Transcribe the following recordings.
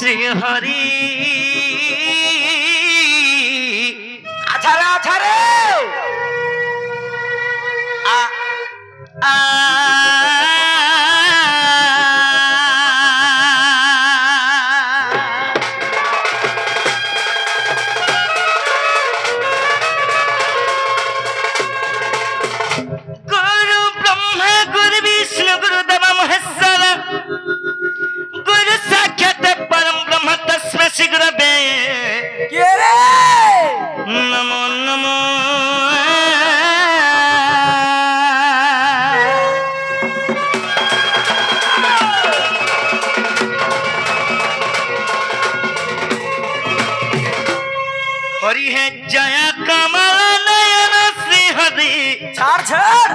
श्री हरि আছাড়ে আছাড়ে गुरु ब्रह्मा गुरु विष्णु गुरुदेव महेश्वर गुरु साक्षात परम ब्रह्म तस्मै श्री गुरवे কে রে नमो नमो हरि है जया कमल नयन श्री हरि ছাড় ছাড়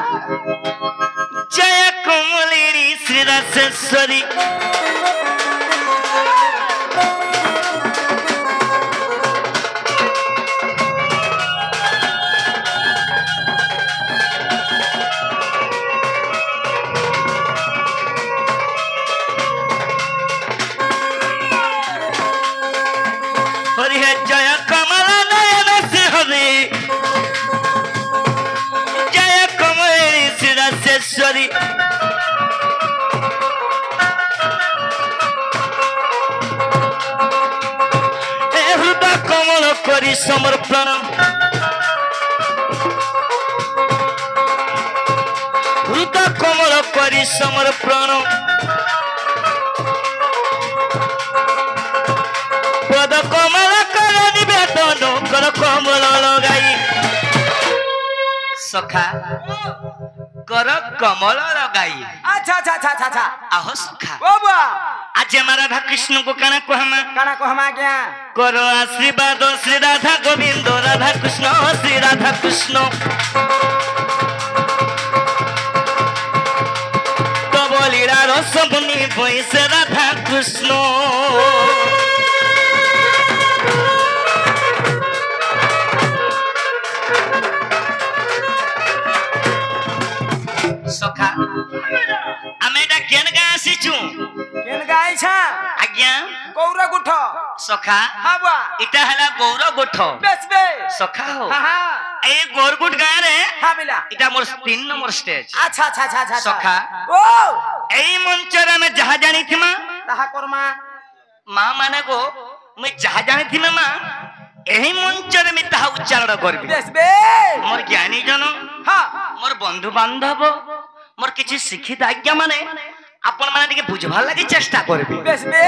जय कमलिनी श्री रसेश्वरी हरि है जय कमल नयन श्री हरि जय कमलिनी श्री रसेश्वरी हृदय कमल करी समर्पण हृदय कमल करी समर्पण पद कमल कर निवेदन कर कमल लगाई सखा कर कमल लगाई আচ্ছা আচ্ছা আচ্ছা আচ্ছা আচ্ছা आहो सखा ও বুয়া आज हमारा राधा कृष्ण को कहना को हम কানা কহমা গিয়া करो आशीर्वाद श्री राधा गोविंद राधा कृष्ण श्री राधा कृष्ण तो बोलीरा रस मुनि भैस राधा कृष्ण सखा आमे एटा केन गा आसीचू কেন গাইছা आज्ञा কৌরা গুঠ सखा হা বুয়া इटा हला गौर गोठ বেশ বে सखा हो হা হা ए गोरगुट गाँ रे হা বিলা इटा मोर 3 नंबर स्टेज আচ্ছা আচ্ছা আচ্ছা আচ্ছা সখা। ও एई मंचर में जहा जानी थी मां তাহা করমা मां माने को मैं जहा जानी थी मां एही मंचर में ताहा उच्चारण करबी বেশ বে मोर ज्ञानी जन হা मोर बंधु बांधव मोर किछि शिक्षित आज्ञा माने आपण माने टिके बुझवा लागि चेष्टा करबी বেশ বে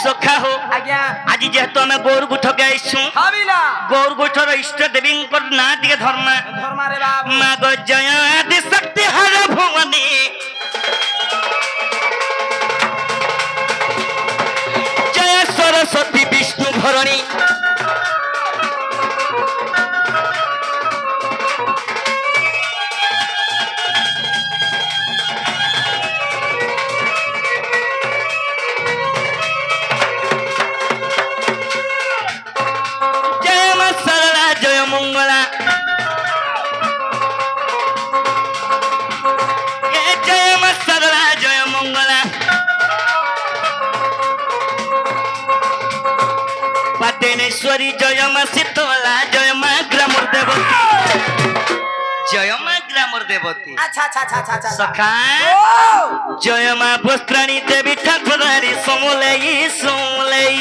सखा हो আজ্ঞা आज जेहेतु हमें गोरगुठ गाइसु হা বিলা गोरगुठर इष्ट देवी ना टिके धर्म ধর্মারে বাবু माग जय आदि शक्ति हर भुवनी जय सरस्वती विष्णु भरणी जय मां सरला जय मंगला जय मां सरला जय मंगला पाटेनेश्वरी जय मां शीतला जय मां ग्रामर देवती जय मां ग्रामर देवती আচ্ছা আচ্ছা আচ্ছা আচ্ছা আচ্ছা सखा ও जय मां वस्त्राणी देवी ठाकुरानी समलेई समलेई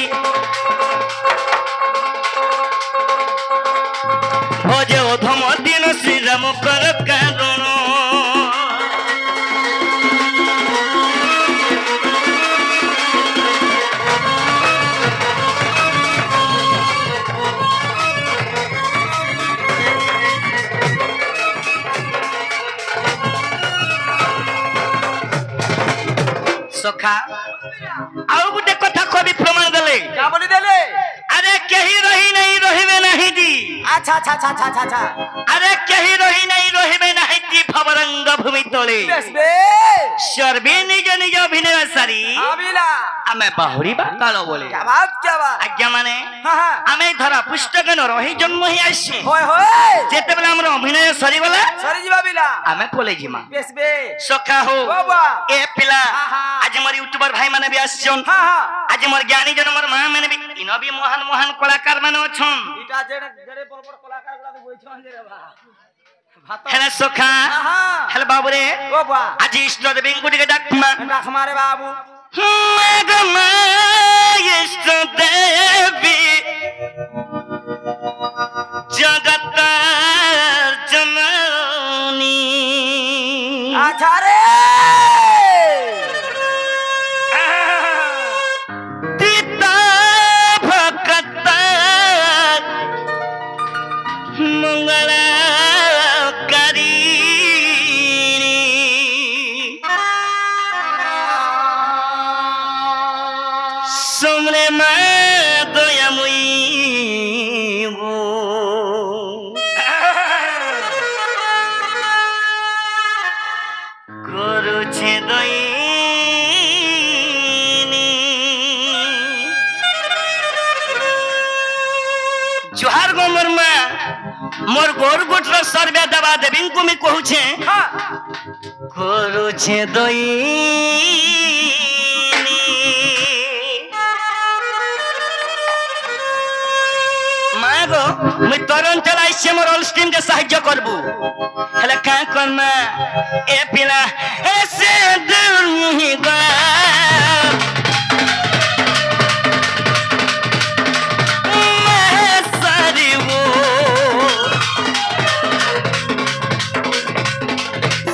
भजे अधम दिन श्री राम कर कारण सखा आउ गुटे कथा कवि प्रमाण देले কা বলি দেলে अरे केही रही नहीं रहिबे नहीं जी अच्छा अच्छा अच्छा अच्छा अच्छा अच्छा अरे कहीं रही नहीं रही नहीं ती भवरंग भूमि तोले बेस बे सर्वे निज निज अभिनय सारी अबिला आमे बाहुरी बाकालो बोले क्या बात आज्ञा माने हाँ हाँ आमे धरा पुस्तक न रही जन्म ही आसी होय होय जेते बेला हमर अभिनय सरी गला सरी जीवा बिला आमे पोले जिमा बेस बे सखा हो बाबा ए पिला हाँ, हाँ। आज मोर यूट्यूबर भाई माने भी आछन हाँ हाँ आज मोर ज्ञानी जन मोर मां माने भी इन भी महान महान कलाकार माने अछन इटा जेडे जेडे बड़ बड़ कलाकार गुला तो बोइछन जे बा भात हेले सखा हाँ हेले बाबू रे बाबा आज इष्ट देवी गुडी के डाकमा डाक मारे बाबू मगमा इष्ट देवी जगत जननी अच्छा रे पिता भक्त मंगल सुमरे मैं दयामुई हो करू छे दईनी जोहार गो मोर मां मोर गोर गोटर सर्वे दबा देबिन को मी कहू छे हाँ करू छे दईनी मागो मैं तोरन चलाई से मोर ऑल स्ट्रीम के सहायता करबू हेले का करना ए पिला ऐसे दिल नहीं गा मैं सारी वो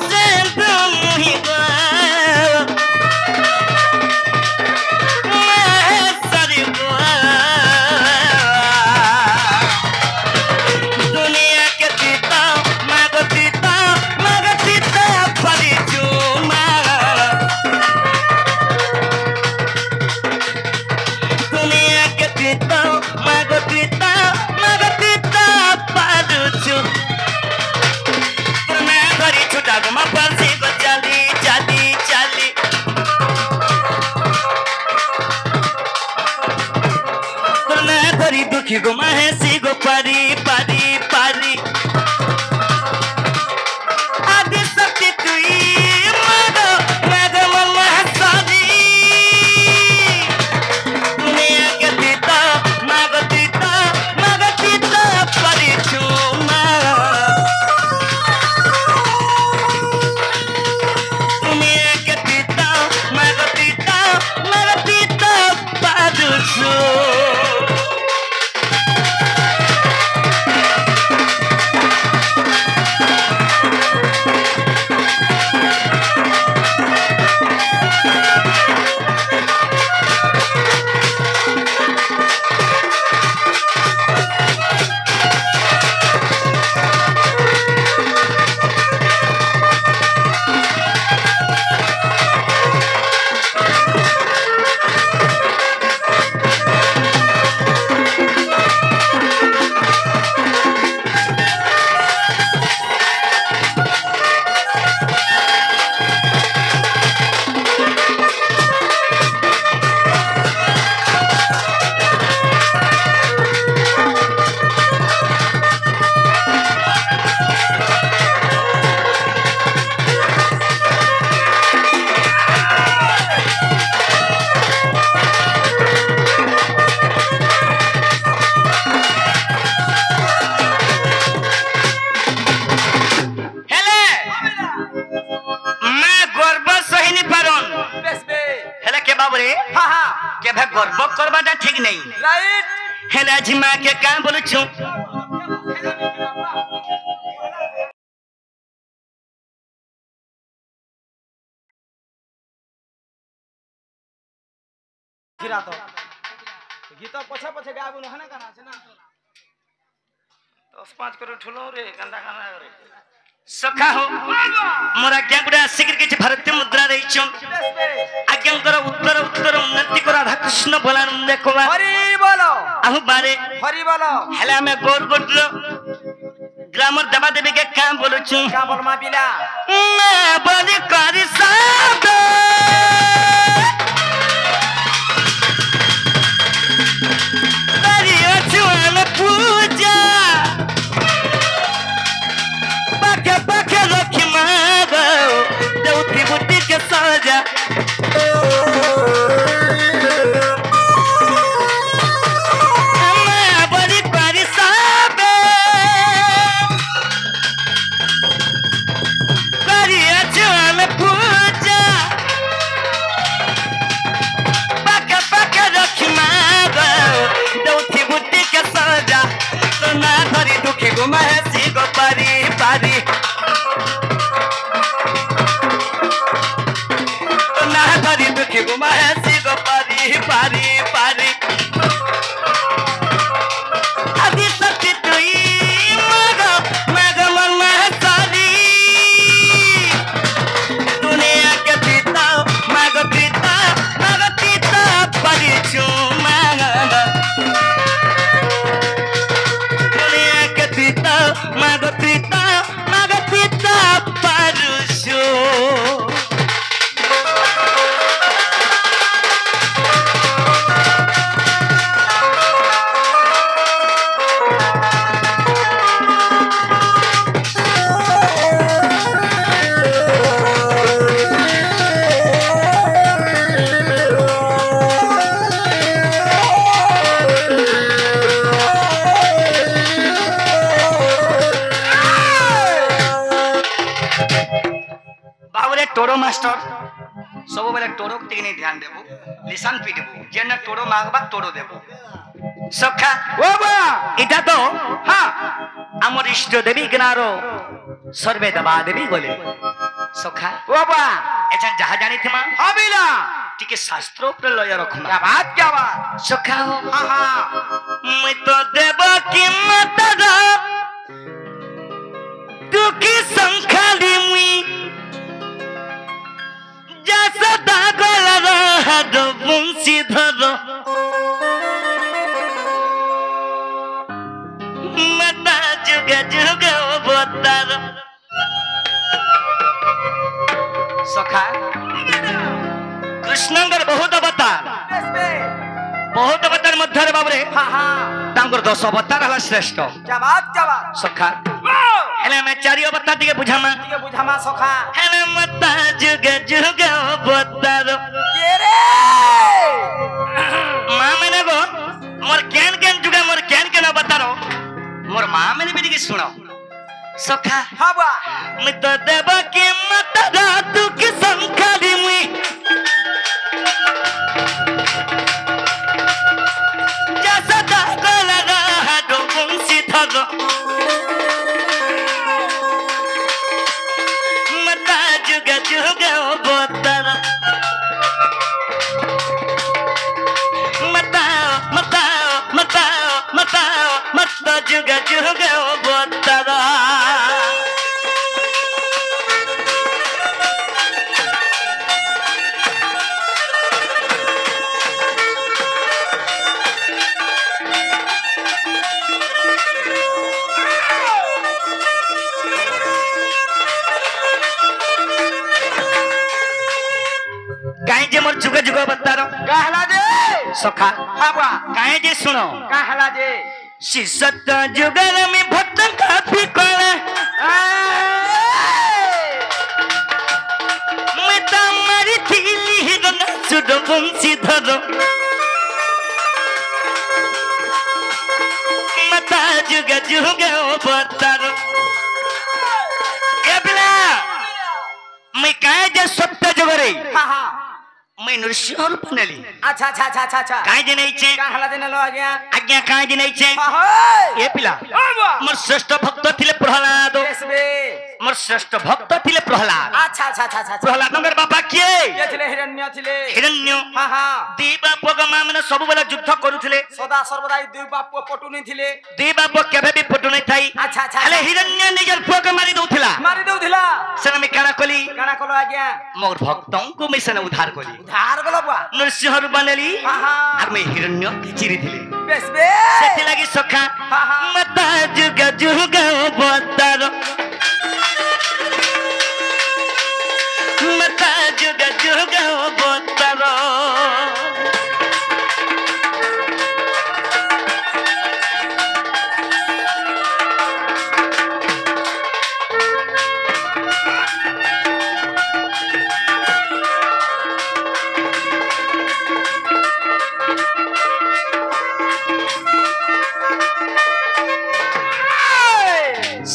से दिल नहीं गा मैं सारी वो दुनिया के पिता मगतिता परिचुमा दुनिया के पिता मगतिता परिचु मैं घरी छुटा गुमा परसी को चली चली चली मैं घरी दुखी गुमा है सी गो परी परी परी आदि शक्ति तुई मगो मगो मम्मा सादी दुनिया के पिता मगतिता परिचुमा दुनिया के पिता मगतिता परिचु केभे गर्व करबाटा ठीक नहीं राइट हेला जिमा के का बोलु छु गिरा तो गीत पछे पछे गाबु न हना गाना छै ना 10-5 करोड़ ठुलो रे गंदा गाना रे सखा हो मोरा क्या गुडा सिकर के भारतीय मुद्रा रही छु आज्ञांकर उत्तर उत्तर उन्नति को राधा कृष्ण बोला देखो हरि बोलो आहु बारे हरि बोलो हेला में गोर गोट ग्रामर देवा देवी के क्या बोलू छु का बोल मा पिला मैं बड़ी कारी साब करी अचुआन पूजा पाके पाके रखी मागो देवती बुद्धि के सजा मैं बड़ी कारी साब करी अचुआन पूजा पाके पाके रखी मागो देवती बुद्धि के सजा तो ना धरी दुखी घुमाए सी गो पारी पारी तो ना धरी दुखी घुमाए सी गो पारी पारी पारी आदि सत्य तुई मागो मागो मन सारी दुनिया के पिता मागो पिता परिचू मागो दुनिया के पिता मागो पिता परिचू बाबरे टोरो मास्टर सब बेले टोरो के नहीं ध्यान देबो लिसन पी देबो जेना टोरो मांगबा टोरो देबो सखा बाबा इटा तो हां हमर इष्ट देवी गनारो सर्वे दबा देवी बोले सखा बाबा एजन जहा जानी थे मां हां बिला टिके शास्त्रों पर लय रखना क्या बात सखा हो हां हां मैं तो देबो की मत दा तू की संखाली मुई जैसा दागल रहा दो बंसी धरो मता जुगे जुगे ओ बोतारो सखा कृष्णंगर बहुत अवतार बहुत अवतार मध्य रे बाबरे हां हां तांगर 10 अवतार हला श्रेष्ठ क्या बात सखा हेले मैं चारि अवतार दिके बुझामा ये बुझामा सखा हेले मता जुगे जुगे ओ बोतारो के रे मां मैंने गो मोर केन जुगे मोर केन अवतारो मोर मां मैंने भी सुनो सखा हां बा मैं तो देबा के मत दा तू की संखाली मुई जैसा दागल रहा दो बंसी धरो मता जुगे जुगे ओ बोतारो मता जुगे जुगे ओ बोतारो काहे जे मोर जुगे जुगे बतारो कहला जे सखा हां बा काहे जे सुनो कहला जे शिसत जुगर में भक्त काफी कोले मैं तमारी थीली हिरन सुड बंसी धरो मता जुगे जुगे ओ बतारो ए बिला मैं काहे जे सत्य जुगरे हां हां मैं नृसिंह रूप नेली अच्छा काहे जे नहीं छे कहला जे नलो आज्ञा काहे जे नहीं छे हां ए पिला मोर श्रेष्ठ भक्त थिले प्रहलाद मोर श्रेष्ठ भक्त थिले प्रहलाद अच्छा प्रहलाद नगर बापा किए ये थिले हिरण्य हां हां दी बाप गमा माने सब बेला युद्ध करूथिले सदा सर्वदा दुई बाप पटु नहीं थिले दी बाप केबे भी पटु नहीं थाई अच्छा हेले हिरण्य निजर पुग मारी दउथिला मारी दउथिला सेना में काना कली आज्ञा मोर भक्तों को मैं सेना उद्धार कली उद्धार गलो बा नृसिंह रूप बनेली हां हां और मैं हिरण्य के चिरी थिले বেশ বে সেটি লাগি সখা হা হা মতা যুগ যুগ বতার মতা যুগ যুগ বতার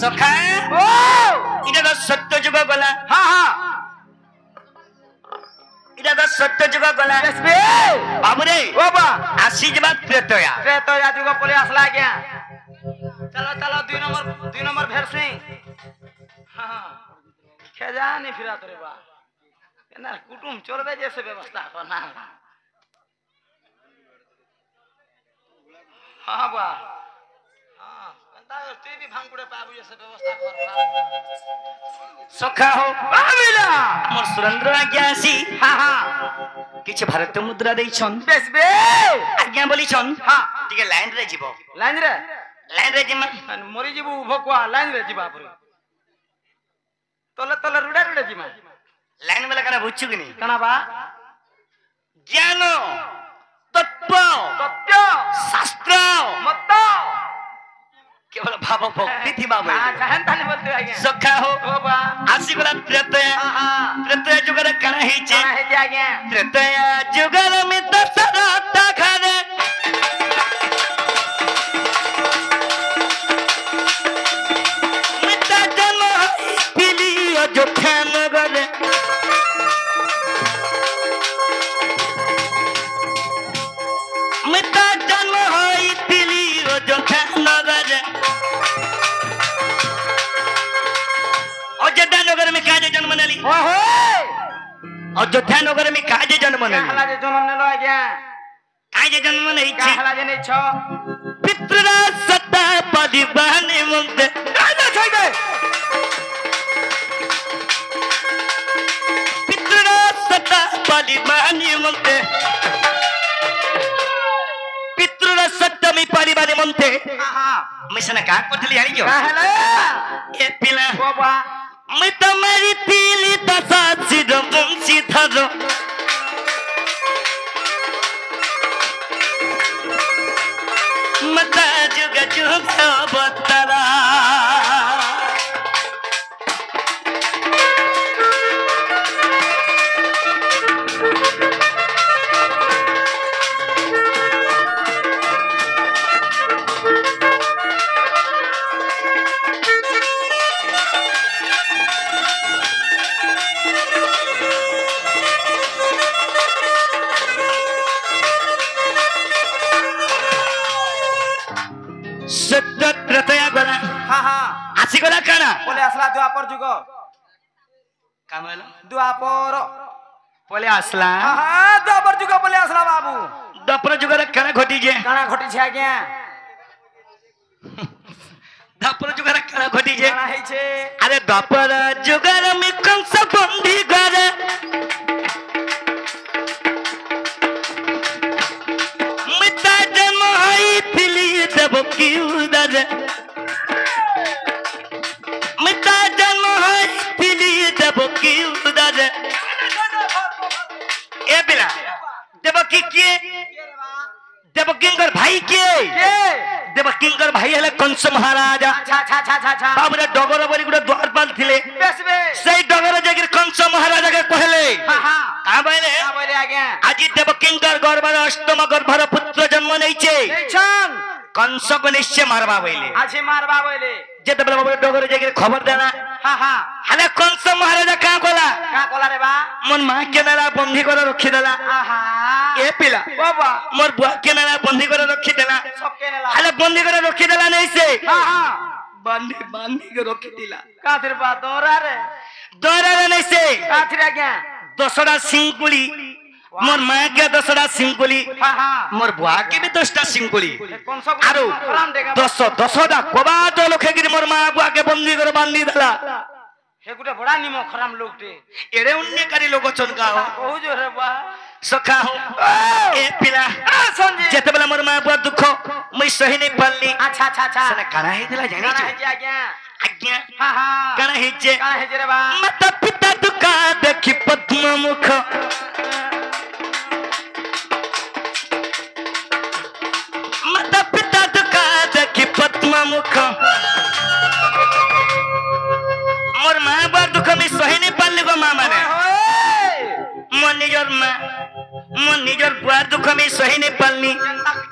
সখা ও এটা তো সত্য যুগ গলা হা হা এটা তো সত্য যুগ গলা বেশ বে বাবুরে ও বা আসি যাবা ত্রেতয়া তো যুগ পলে আসলা আজ্ঞা চলো চলো 2 নম্বর ভেরসি হ্যাঁ খেজানি ফিরা তোরে বা না কুটুম চলবে যে সে ব্যবস্থা কর না হ্যাঁ বা হ্যাঁ তুই भी ভাঙকুড়ে পাবু যে সে ব্যবস্থা কর সখা হো বাবিলা আমার সুরেন্দ্র আজ্ঞা আসি হ্যাঁ হ্যাঁ কিছু ভারতীয় মুদ্রা দেইছন বেশ বে আজ্ঞা বলিছন হ্যাঁ টিকে লাইন রে যাব লাইন রে জিমা মরি ଯିବୁ ଭକୁଆ ଲାଇନ ରେ ଯିବା ପରେ ତଲେ ତଲେ ରୁଡା ରୁଡା ଯିମା লাইন বেলা কানা বুঝছু কি নি কানা বা জ্ঞান তত্ত্ব সত্য শাস্ত্র মত কেবল ভাব ভক্তি থিবা বই চাহেন তানি বলতে আজ্ঞା সখা হো ও বা আসি গলা ত্রেতয়া হ্যাঁ ত্রেতয়া যুগরে কানা হইছে কানা ହେଇଛି ଆଜ୍ଞା ত্রেতয়া যুগর মে দশরথ ঘরে মিতা জন্ম পিলি অযোধ্যা নগরে মিতা জন্ম হইতিলি অযোধ্যা নগরে अयोध्या नगर में काजे जन्म नेली ओ हो अयोध्या नगर में काजे जन्म नेली କାହଲା ଯେ ଜନ୍ମ ନେଲ ଆଜ୍ଞା काजे जन्म नहीं छी କାହଲା ଯେ ନେଇଛ पितृरा सत्ता परिवाने मुंते କାହଲା ଛଇଦେ पितृरा सत्ता परिवाने मुंते पितृरा सत्ता में परिवाने मुंते आहा मिशन का कोठली आनी जो କାହଲା ए पिला ओ बा मैं तुम्हारी पीली दशा सिर मुंशी धरो मता जुग जुग बतरा सत्य त्रतया गला हा हा आसी गला काना बोले असला द्वापर जुग कामला द्वापर पले आसला हा हा द्वापर जुग बोले असला बाबू दपर जुगर काना घटी जे काना घटी छै आज्ञा दपर जुगर काना घटी जे काना है छै अरे दपर जुगर में कंस बंदी करे मिता जन्म हई पिली देव की उदर मिता जन्म हई पिली देव की उदर ए बिला देवकी के देवकिंकर भाई के के देवकिंकर भाई हले कंस महाराजा अच्छा अच्छा अच्छा अच्छा बाबरे डगर बोली गुटे द्वारपाल थिले बेस बे सेई डगर जागिर कंस महाराजा के कहले हा हा का बोले का बोले आज्ञा আজি देवकिंकर गर्भर अष्टम गर्भर पुत्र जन्म नैचे छन कंस को निश्चय मारबा बोले आछि मारबा बोले जेते बेला बाबरे डगर जागिर खबर देना हा हा हले कंस महाराजा का कोला का कोला रे बा मन मां के नाला बंधी कर रखी देला आहा ए पिला बाबा मोर बुआ के नाला बंधी कर रखी देला सबके नेला हले बंधी कर रखी देला नहीं से हा हा बांधी बांधी के रखी दिला का थिर बा दोरा रे दोरा रे नहीं से का थिर आज्ञा दसड़ा सिंकुली मोर मां के दसड़ा सिंकुली हा हा मोर बुआ के भी 10टा सिंकुली कौन सा आरो राम देगा 10टा कोबाट लोखे गिरी मोर मां बुआ के बंदी कर बांधी देला हे गुटे बड़ा निमो खराम लोगटे एरे उन्ने करी लोग चनका हो कहू जो रे बा सखा हो ए पिला संजय जेते बेला मोर मां बुआ दुख सही नहीं पालनी अच्छा अच्छा अच्छा सने काना हेतिला जानी काना छ है जी आज्ञा आज्ञा हाँ हाँ काना हेचे काना है जी रे बा माता पिता दुखा देखि पद्म मुख माता पिता दुखा देखि पद्म मुख मोर मां बार दुख में सही नहीं पालनी गो मां माने मोर निजर बुआर दुख में सही नहीं पालनी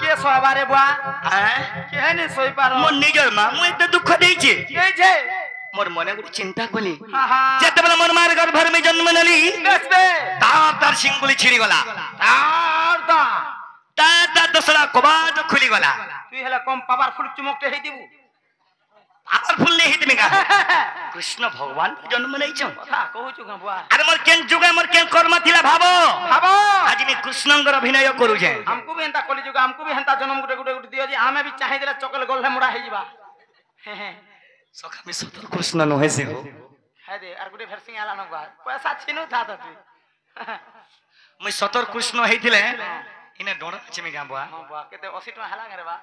के सोबारे बुआ हां के नहीं सोई पारो मोर निजर मां मु एते दुख देइछे के छे मोर मने गुडी चिंता कोनी हां हां जेते बेला मोर मार घर भर में जन्म नली बेसबे तार सिंगुली छिड़ी गला ता दसला कबाद खुली गला तू हेला कम पावरफुल चुमकते हे दिबू पावरफुल नहीं हित में का कृष्ण भगवान जन्म नहीं छ कथा कहू छु बुआ अरे मोर केन जुगा मोर केन कर्म थिला भाबो भाबो आज मैं कृष्णंगर अभिनय करू जे हमको भी हंता कली जुग हमको भी हंता जन्म गुटे गुटे गुटे दियो जी हमें भी चाहि देला चकल गोल मुड़ा हे जीवा सखा में सतर कृष्ण न होय से हो है दे और गुटे फेर सिंह आला न बा पैसा छिनु था त तू मैं सतर कृष्ण हेतिले इने डोड़ अछि में गाबुआ हां बा केते 80 टका हला रे बा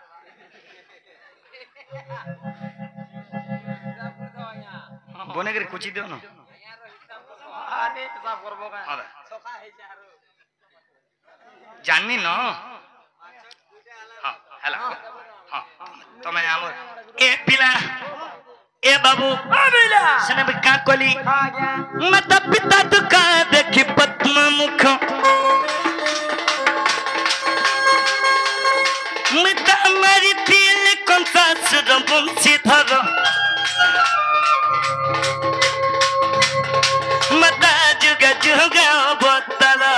बने करे कुची दियो न अरे सब करबो का अरे सखा हे चारो जाननी न हां हला हां तमे हमर ए पिला ए बाबू अबेला सने भी का कोली हां गया माता पिता दुखा देखि पद्म मुख मिता मरी तिल कंसा सुरबुम सिधर मता जुग जुगा बतला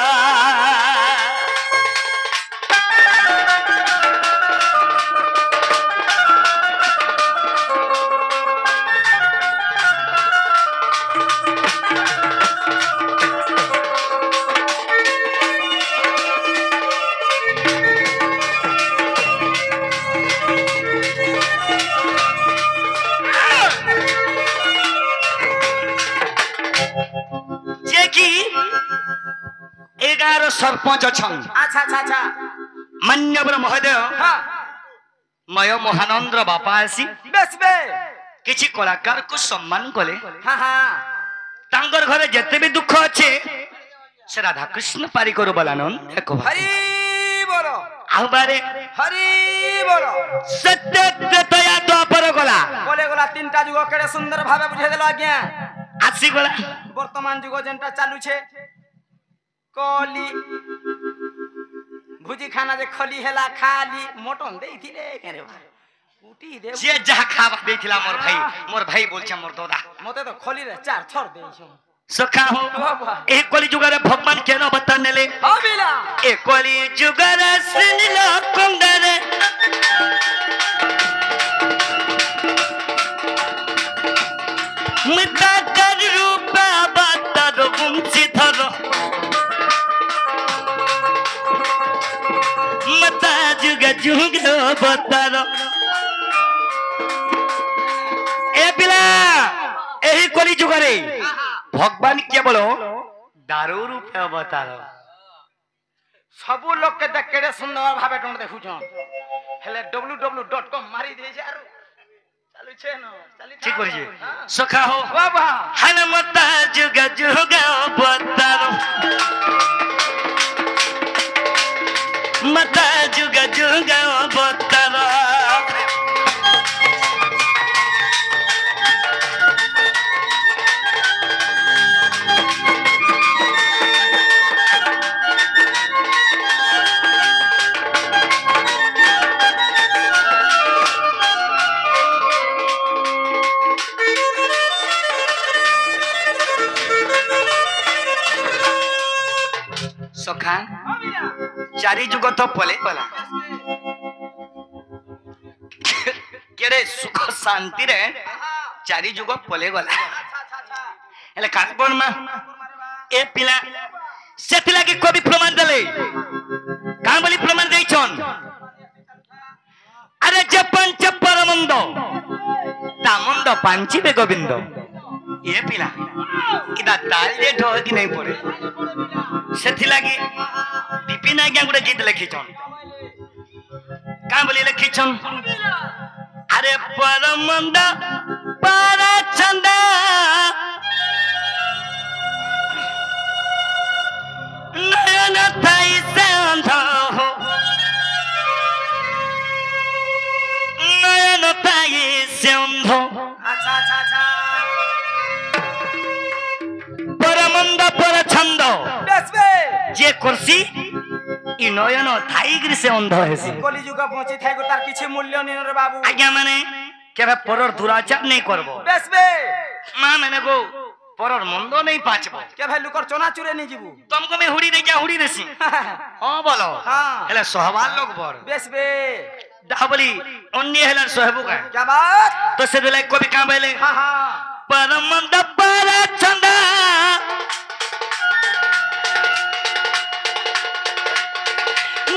सरपंच छन अच्छा अच्छा अच्छा मान्यवर महोदय हां मय महानंद्र बापा आसी बेसबे किछि कलाकार को सम्मान कले हां हां तांगर घरे जते भी दुख अछि से राधा कृष्ण पारी करू बलानन एको हरि बोलो आउ बारे हरि बोलो सत्य त्रेतया द्वापर गला बोले गला तीनटा जुग केड़े सुंदर भाबे बुझे देलो आज्ञा आसी गला वर्तमान जुग जेंटा चालू छे कोली भुजी खाना जे खली हेला खाली मटन देइथिले केरे उटी दे जे जहा खावा देथिला मोर भाई बोल छ मोर दादा मते तो खली रे चार छोड़ देइ छ सखा हो ए कली जुगरे भगवान केन बता नेले अबिला ए कली जुगरे सुनिलो कंगरे मिता कर रूपा बता दो गुमसी धरो मता जुग जुग बतारो ए पिला एही कली जुगरे भगवान केवल दारू रूपे अवतार सबु लोग के देख केड़े सुंदर भाबे टोन देखु छ हेले www.com मारी दे जे आरो चालू छे न चाली ठीक करी जे सखा हो वाह वाह हन मता जुग जुग अवतार मता जुग जुग अवतार सखा चारी जुग तो पले पला केरे सुख शांति रे चारी जुग पले गला हेले काबन मा ए पिला सेतिला के कवि प्रमाण देले का बोली प्रमाण देइ छन अरे जे पंच परमंद तामंद पांची बे गोविंद ए पिला इदा ताल जे ढोगी नहीं पड़े सेथि लागी विपिन आज्ञा गुटे गीत लिखी छन का बोली लिखिछन अरे परमंद पर चंदा नयन थाई से अंध हो नयन थाई से अंध अच्छा अच्छा अच्छा परमंद पर छंद बेस बे जे कुर्सी इ नयन थाईग्री से अंध हेसी कली जुग पहुंची थाई तार किछि मूल्य नहीं रे बाबू आज्ञा माने केबे परर दुराचार नहीं करबो बेस बे मां माने गो परर मंद नहीं पाचबो के भाई लुकर चोना चुरे नहीं जीबू तुमको मैं हुड़ी दे जा हुड़ी देसी हां बोलो हां हेले सहबाल लोग बर बेस बे दाबली अन्य हेले सहबु का क्या बात तो से दुलाई कवि का बेले हां हां परमंद पर चंदा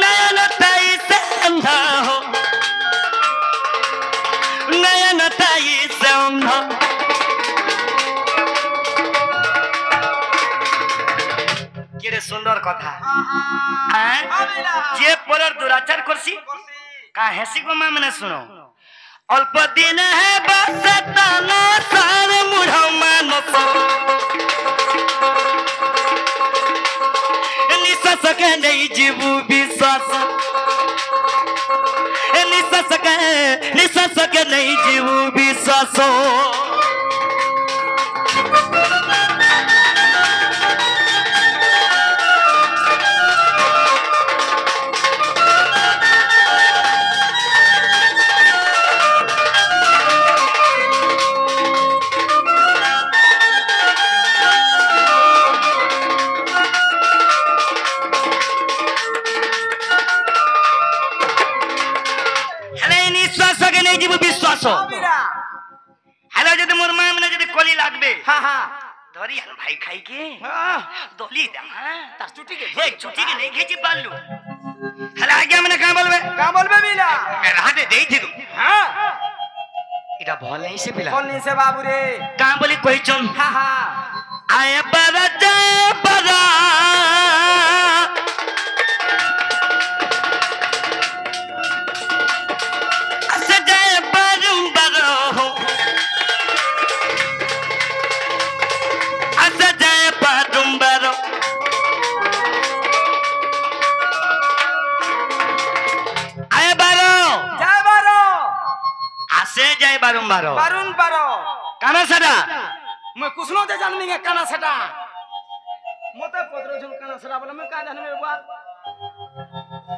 नयन ताई से अंधा हो नयन ताई से अंधा केरे सुंदर कथा हैं जे परर दुराचार करसी का हेसी को मामने सुनो अल्प दिन है बस तना सार मुढ़ा मानस निश्वास के नहीं जीवू विश्वास निश्वास के नहीं जीवू विश्वास हेलो जदि मोर मां मने जदि कोली लागबे हां हां धरी हन भाई खाई के हां दोली दा तार चुटी के हे चुटी के नहीं खींची बालू हेलो आज्ञा मने का बोलबे मिला मेरा हाथे देई थी तू हां इटा भल नहीं से पिला कौन नहीं से बाबू रे का बोली कोई चन हां हां आए बरा जय बरा बारुम्बारो बारुन बारो काना सदा मैं कुछनो ते जानमिंगे काना सदा मोते पत्रो जुल काना सदा बोले मैं का जानमे बुआ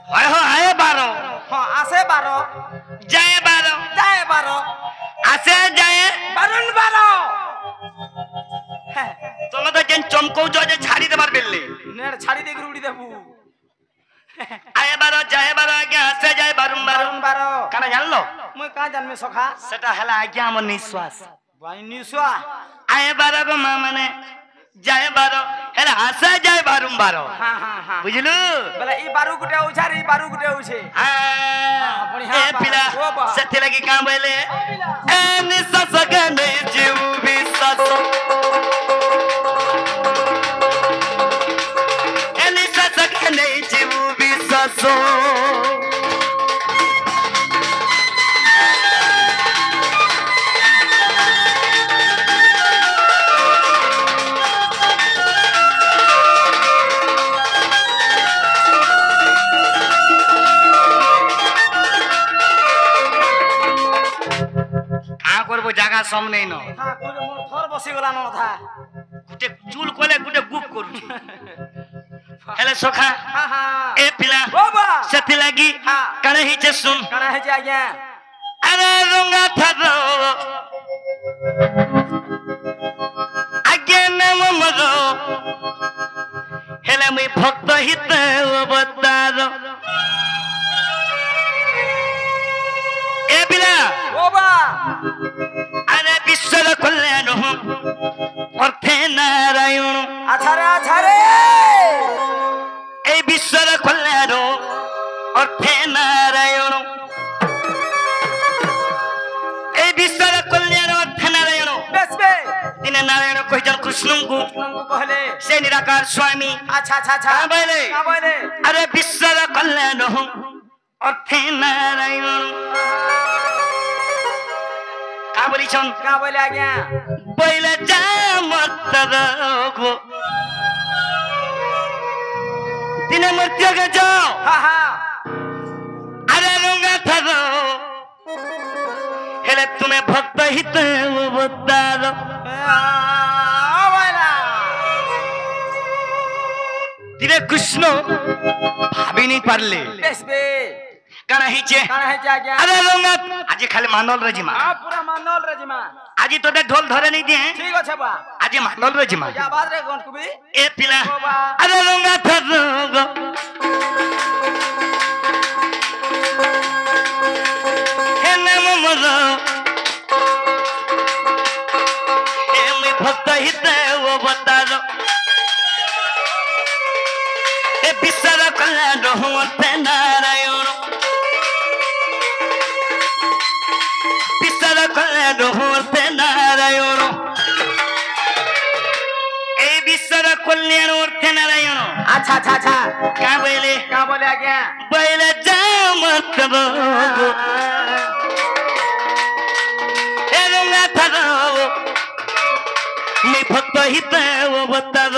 हाय हो आए बारो हां आसे बारो जाए बारो आसे जाए बारुन बारो तुम तो जन चमको जो जे छाड़ी देबार बेलले नेर छाड़ी दे गुड़ी देबू आए बारो जाए बारो आज्ञा आसे जाए बारुम्बारो बारो काना जानलो मैं का जानमे सखा सेटा हला आज्ञा मन निश्वास भाई निश्वा आए बारो को मां माने जाए बारो हेला आसे जाए बारुम्बारो हां हां हां बुझलु बोले ई बारू गुटे उछार ई बारू गुटे उछे हां बढ़िया ए पिला सत्य लगी काम बोले ए निश्वास के नहीं जीव विश्वास ए निश्वास के नहीं जीव विश्वास করবো জায়গা সম নেই ন हां कोरे मोर थर बसी गला न था গুটে চুল কোলে গুটে গুপ করুছি হেলে সখা हां हां এ পিলা बाबा সেতি লাগি हां কানে হিচে শুন काना है जे आज्ञा আরে রঙা থারো আগে নাম মর হেলে মুই ভক্ত হিতে অবতার এ পিলা बाबा अरे विश्व कल्याण अर्थे नारायण अच्छा रे ए विश्व कल्याण अर्थे नारायण ए विश्व कल्याण अर्थे नारायण बस बे दिन नारायण कहिजन कृष्ण को कहले से निराकार स्वामी अच्छा का बोले अरे विश्व कल्याण অর্থে নারায়ণ কা বলিছন क्या बोले आज्ञा বইলে যা মতর গো দিনে মর্ত্যকে যাও हाँ हाँ আরে রঙা থারো হেলে তুমি ভক্ত হিতে অবতার बोला দিনে কৃষ্ণ ভাবিনি পারলে बेस बे কানা হিচে कहाँ है जाज्ञा আরে রঙা আজি খালি মানল রজিমা हाँ पूरा मानल रजमा আজি তোদের ঢোল ধরে নি দিয়ে ठीक আছে बा আজি মানল রজিমা क्या बात रे कौन कुबी এ পিলা ओ बा আরে রঙা থারো গো হে নাম মর হে মুই ভক্ত হিতে অবতার এ বিচার কলা রহমতে নারায়ণ বিচার কলা রহমতে নারায়ণ এই বিচার কল্যাণ অর্থে নারায়ণ अच्छा अच्छा अच्छा কা বলে क्या बोले आज्ञा বইলে যা মতর গো হে রঙা থারো মুই ভক্ত হিতে অবতার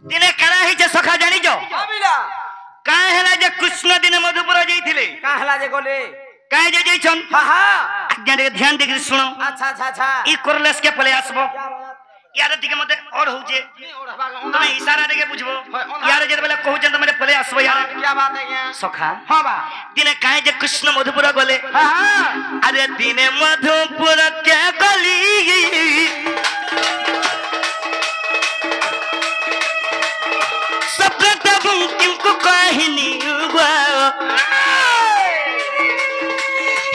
দিনে কারা হইছে সখা জানিছ अबिला কাঁ হেলা যে কৃষ্ণ দিনে মধুপুর যাইছিলে कहाँ हला जे गोले কাঁ যে যাইছন हाँ हाँ আজ্ঞা রে ধ্যান দেখি শুনো अच्छा अच्छा अच्छा ই করলেস কে পলে আসবো क्या बात ইয়ার দিকে মতে অর হউছে नहीं ओढ़ भागा তুমি ইশারা দেখে বুঝবো ইয়ার যে বেলা কহুছেন তুমি পলে আসবো ইয়ার क्या बात है क्या সখা हाँ बा দিনে কাঁ যে কৃষ্ণ মধুপুর গলে हाँ हाँ আরে দিনে মধুপুর কে গলি সপ্রত বুকিমকু কাহিনী গো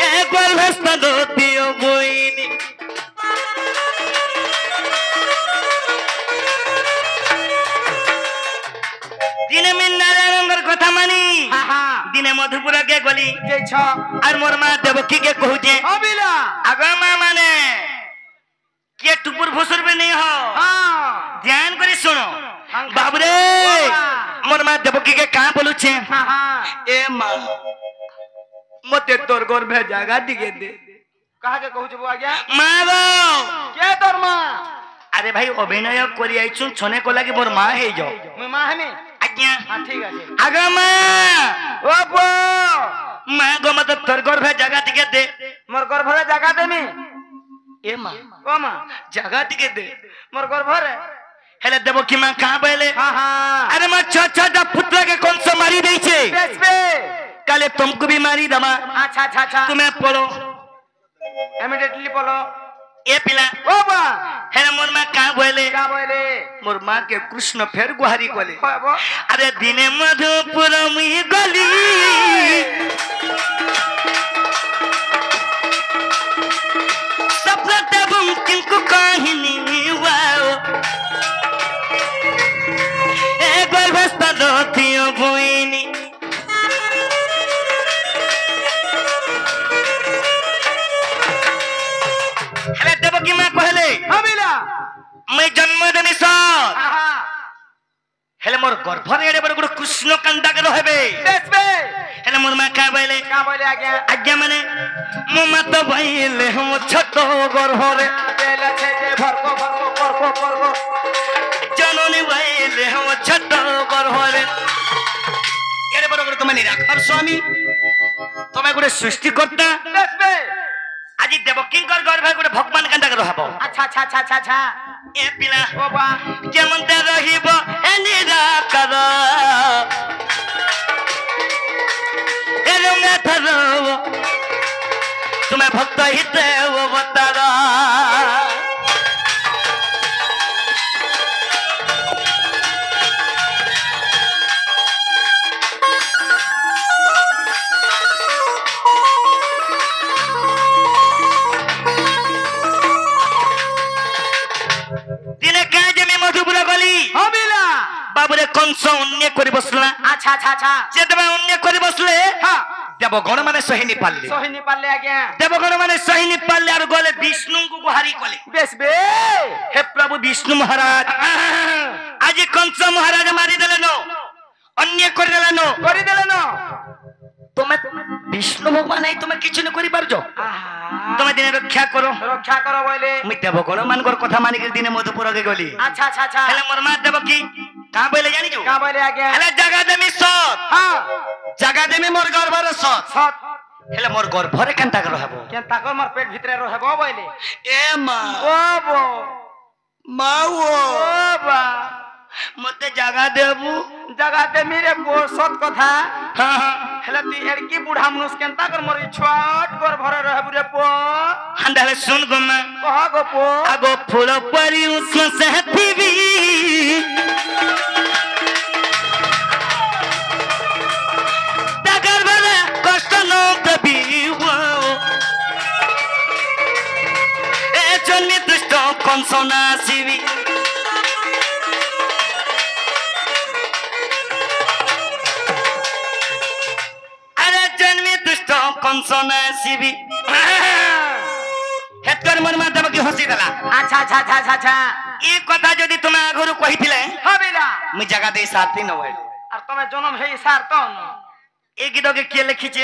হে গর্ভস্থ দতিও বইনি দিনে মিন নারায়ণের কথা মানি हाँ हाँ দিনে মধুপুর কে গলি जय छ আর মোর মা দেবকী কে কহুছে अबिला আগ মা মানে কে টুপুর ভুসুরবে নেই হ हाँ ধ্যান করে শোনো বাবুরে মোর মা দেবকী কে কাঁ বলুছে हाँ हाँ এ মা মতে তোর গর্ভে জায়গা দিকে দে कहाँ के कहू छबो आज्ञा মা গো के तोर मां আরে ভাই অভিনয় করি আইছুন ছনে কো লাগি মোর মা হেই যাও मैं मां है में আজ্ঞা हाँ ठीक আছে আগ মা ओ बो মা গো মতে তোর গর্ভে জায়গা দিকে দে मोर घर भरे जगह दे में এ মা ओ मां জায়গা দিকে দে मोर घर भरे হেলে দেবকী মা কাঁ বলে हाँ हाँ আরে মা ছোটা পুত্র কে কোন সো মারি দেইছে बेस बे কালে তুমকু भी मारी दमा अच्छा अच्छा अच्छा তুমি পড়ো इमीडिएटली बोलो এ পিলা ओ बा হেলে মোর মা কাঁ বলে क्या बोले মোর মা কে কৃষ্ণ ফের গুহারি কলে ओ बो আরে দিনে মধুপুর মুই গলি সপ্রত বুকিমকু কাহিনী ওয়াও এ গর্ভস্থ দতিও বইনি হেলে দেবকী মা কহলে अबिला মুই জন্ম দেমি সৎ हाँ हाँ হেলে মোর গর্ভরে এড়ে বড় কৃষ্ণ কান্দাকে রহবে बेस बे হেলে মোর মা কা বলে क्या बोले आज्ञा আজ্ঞা মানে মো মা তো বাইলে হম ছোট গর্ভরে बेला छे जे भरको भरको জননী বাইলে হম ছোট গর্ভরে এড়ে বড় তুমি নিরাকার স্বামী তুমি গোটে সৃষ্টিকর্তা बेस बे আজি দেবকীঙ্কর গর্ভে গোটে ভগবান কান্দাকে রহব अच्छा अच्छा अच्छा अच्छा अच्छा এ পিলা ओ बा কেমন তে রহিব এ নিরাকার এ রঙা থর তুমি ভক্ত হিতে অবতার দিনে কাজে আমি মধুপুর গলি হবিলা বাবুরে কংস অন্য করে বসলা আচ্ছা আচ্ছা আচ্ছা যেতবে অন্য করে বসলে হ্যাঁ দেবগণ মানে সহিনী পারলে সহিনি পারলে আজ্ঞা দেবগণ মানে সহিনী পারলে আর গলে বিষ্ণুଙ୍କୁ গুহারি কলে বেশ বে হে প্রভু বিষ্ণু মহারাজ আজ কংস মহারাজ মারি দিলেন অন্য করে দিলেন করে দিলে না তুমি বিষ্ণু ভগবান এই তুমি কিছু না করি পারছো তুমি দিনে রক্ষা করো রক্ষা করো বলে আমি দেবগণ মানকর কথা মানিকে দিনে মধুপুরকে গলি আচ্ছা আচ্ছা আচ্ছা হেলে মোর মা দেব কি কা বলে জানিছো কা বলে আজ্ঞা হেলে জাগা দেমি সৎ হ্যাঁ জাগা দেমি মোর গর্ভর সৎ সৎ হেলে মোর গর্ভরে কেনটা করে হবো কেন তাকর মোর পেট ভিতরে রহব বলে এ মা ও বো মা ও ও বা মতে জাগা দেবু জগাতে মেরে বো সৎ কথা হ্যাঁ হ্যাঁ হেলে তুই এড়কি বুড়া মানুষ কেন তাকর মোর ছোট কর ভরে রহব রে পো হান্দালে শুন গো মা কহ গো পো আগো ফুল পরি উষ্ণ সাথিবি টাকার বেলা কষ্ট ন দেবি এ জন্য দুষ্ট কংস না আসিবি আরে জন্মে দুষ্ট কংস না আসিবি হেতকর মন মা দেবকি হসি দেলা আচ্ছা আচ্ছা আচ্ছা আচ্ছা আচ্ছা এই কথা যদি তুমি আগরু কহিছিলে হবিলা মুই জায়গা দেই সাথী নয় আর তুমি জনম হেই সার তো এই গীতকে কে লিখিছে